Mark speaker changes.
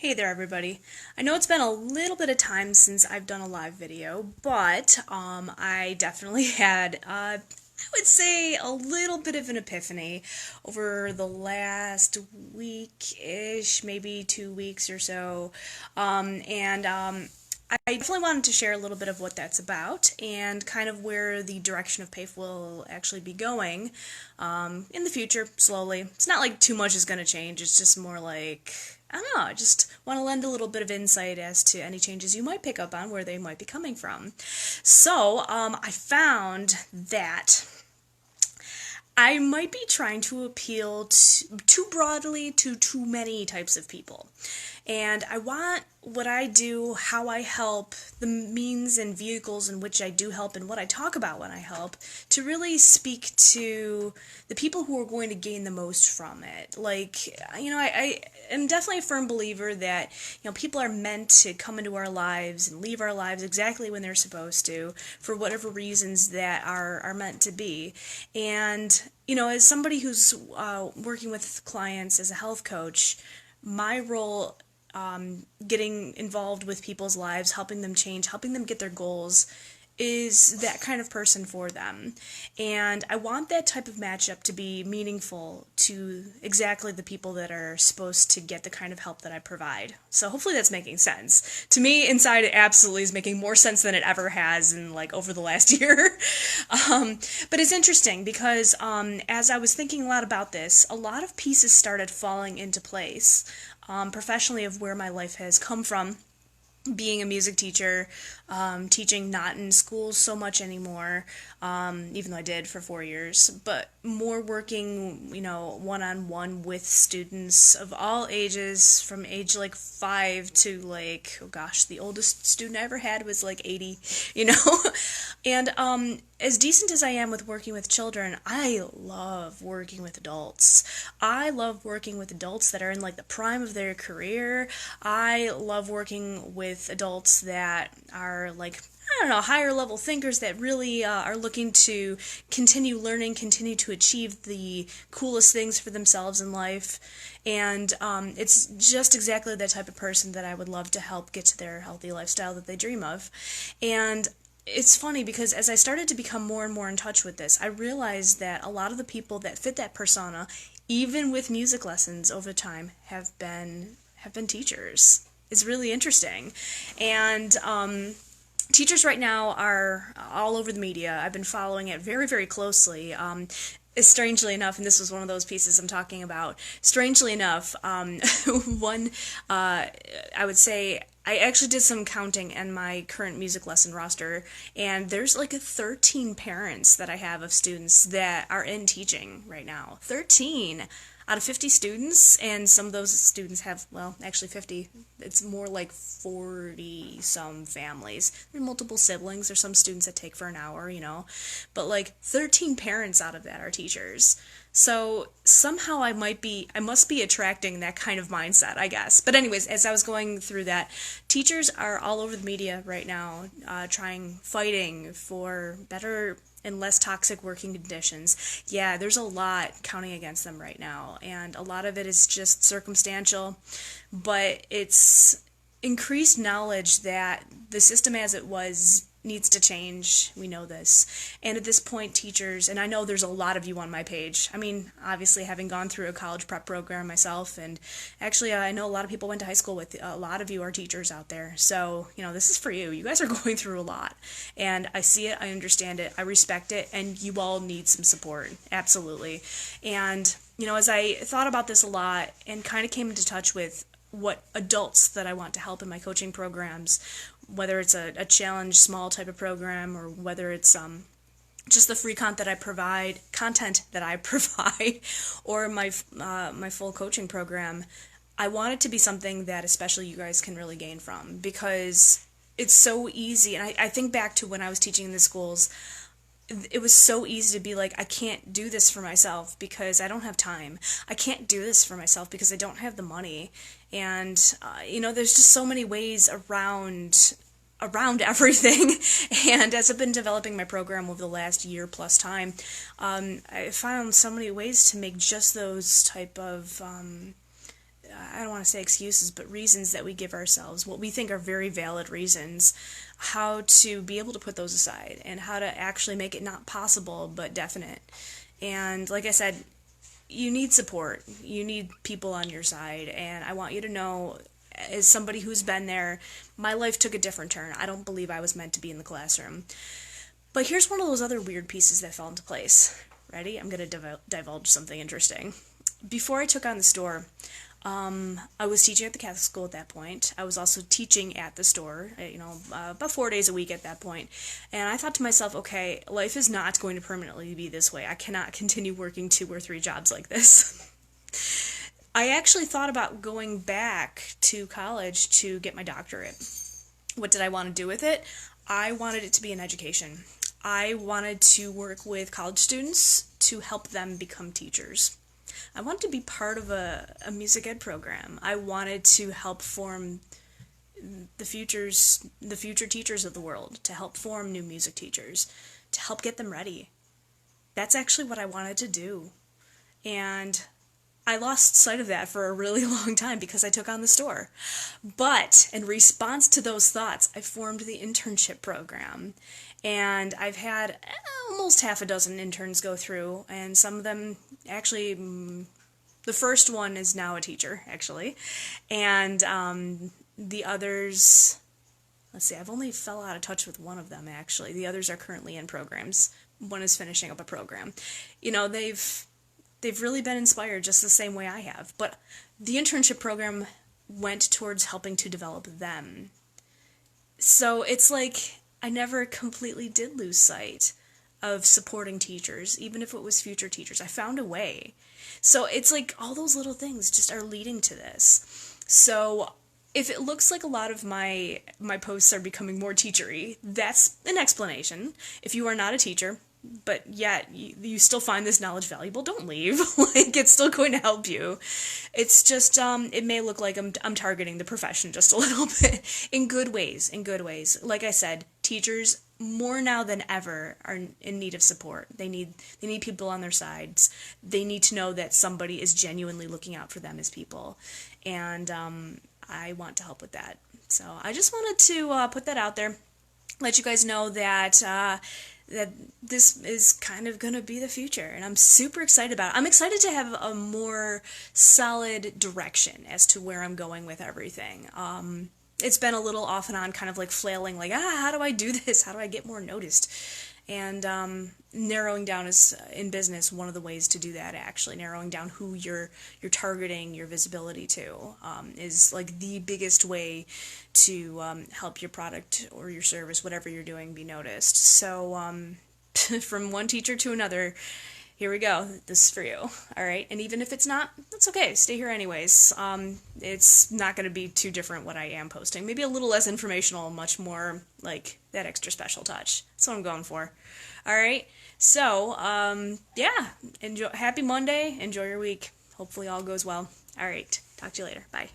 Speaker 1: Hey there everybody. I know it's been a little bit of time since I've done a live video, but I definitely had, I would say, a little bit of an epiphany over the last week-ish, maybe 2 weeks or so, and I definitely wanted to share a little bit of what that's about and kind of where the direction of PAFE will actually be going in the future, slowly. It's not like too much is going to change, it's just more like, I don't know, I just want to lend a little bit of insight as to any changes you might pick up on where they might be coming from. So, I found that I might be trying to appeal too broadly to too many types of people. And I want what I do, how I help, the means and vehicles in which I do help, and what I talk about when I help, to really speak to the people who are going to gain the most from it. Like, I am definitely a firm believer that, people are meant to come into our lives and leave our lives exactly when they're supposed to, for whatever reasons that are meant to be. And, as somebody who's working with clients as a health coach, my role getting involved with people's lives, helping them change, helping them get their goals, is that kind of person for them. And I want that type of matchup to be meaningful to exactly the people that are supposed to get the kind of help that I provide. So hopefully that's making sense. To me, inside, it absolutely is making more sense than it ever has in, over the last year. But it's interesting because as I was thinking a lot about this, a lot of pieces started falling into place professionally of where my life has come from. Being a music teacher, teaching not in schools so much anymore, even though I did for 4 years, but more working, one-on-one with students of all ages, from age 5 to the oldest student I ever had was 80, And as decent as I am with working with children, I love working with adults. I love working with adults that are in the prime of their career. I love working with adults that are higher level thinkers that really are looking to continue learning, continue to achieve the coolest things for themselves in life. And it's just exactly that type of person that I would love to help get to their healthy lifestyle that they dream of. And it's funny because as I started to become more and more in touch with this, I realized that a lot of the people that fit that persona, even with music lessons over time, have been teachers. It's really interesting. And teachers right now are all over the media. I've been following it very, very closely. Strangely enough, and this was one of those pieces I'm talking about, strangely enough, I would say, I actually did some counting in my current music lesson roster, and there's 13 parents that I have of students that are in teaching right now. 13 out of 50 students, and some of those students have, actually 50, it's more like 40-some families. There are multiple siblings, or some students that take for an hour, but 13 parents out of that are teachers. So somehow I must be attracting that kind of mindset, I guess. But anyways, as I was going through that, teachers are all over the media right now, fighting for better and less toxic working conditions. Yeah, there's a lot counting against them right now, and a lot of it is just circumstantial, but it's increased knowledge that the system as it was needs to change. We know this. And at this point, teachers, and I know there's a lot of you on my page. I mean, obviously, having gone through a college prep program myself, and actually, I know a lot of people went to high school with, a lot of you are teachers out there. So, this is for you. You guys are going through a lot. And I see it, I understand it, I respect it, and you all need some support. Absolutely. And, as I thought about this a lot and kind of came into touch with what adults that I want to help in my coaching programs, whether it's a challenge small type of program, or whether it's just the free content that I provide, or my full coaching program, I want it to be something that especially you guys can really gain from, because it's so easy. And I think back to when I was teaching in the schools, it was so easy to be I can't do this for myself because I don't have time. I can't do this for myself because I don't have the money. And, there's just so many ways around everything. And as I've been developing my program over the last year plus time, I found so many ways to make just those type of I don't want to say excuses, but reasons that we give ourselves, what we think are very valid reasons, how to be able to put those aside and how to actually make it not possible but definite. And like I said, you need support. You need people on your side, and I want you to know, as somebody who's been there, my life took a different turn. I don't believe I was meant to be in the classroom. But here's one of those other weird pieces that fell into place. Ready? I'm going to divulge something interesting. Before I took on the store, I was teaching at the Catholic school at that point. I was also teaching at the store, about 4 days a week at that point. And I thought to myself, okay, life is not going to permanently be this way. I cannot continue working 2 or 3 jobs like this. I actually thought about going back to college to get my doctorate. What did I want to do with it? I wanted it to be an education. I wanted to work with college students to help them become teachers. I wanted to be part of a music ed program. I wanted to help form the future teachers of the world, to help form new music teachers, to help get them ready. That's actually what I wanted to do. And I lost sight of that for a really long time because I took on the store. But in response to those thoughts, I formed the internship program. And I've had almost half a dozen interns go through, and some of them actually, the first one is now a teacher, actually. And the others, let's see, I've only fell out of touch with one of them, actually. The others are currently in programs. One is finishing up a program. They've really been inspired just the same way I have. But the internship program went towards helping to develop them. So it's like I never completely did lose sight of supporting teachers, even if it was future teachers. I found a way. So it's like all those little things just are leading to this. So if it looks like a lot of my posts are becoming more teachery, that's an explanation. If you are not a teacher, but yet you still find this knowledge valuable, don't leave. Like, it's still going to help you. It's just, it may look like I'm targeting the profession just a little bit in good ways. Like I said, teachers more now than ever are in need of support. They need people on their sides. They need to know that somebody is genuinely looking out for them as people. And I want to help with that. So I just wanted to put that out there, let you guys know that that this is kind of going to be the future, and I'm super excited about it. I'm excited to have a more solid direction as to where I'm going with everything. It's been a little off and on, kind of like flailing, like, how do I do this? How do I get more noticed? And narrowing down is, in business, one of the ways to do that, actually. Narrowing down who you're targeting your visibility to is like the biggest way to help your product or your service, whatever you're doing, be noticed. So from one teacher to another, here we go. This is for you. All right. And even if it's not, that's okay. Stay here anyways. It's not going to be too different what I am posting. Maybe a little less informational, much more like that extra special touch. That's what I'm going for. All right. So, yeah. Happy Monday. Enjoy your week. Hopefully all goes well. All right. Talk to you later. Bye.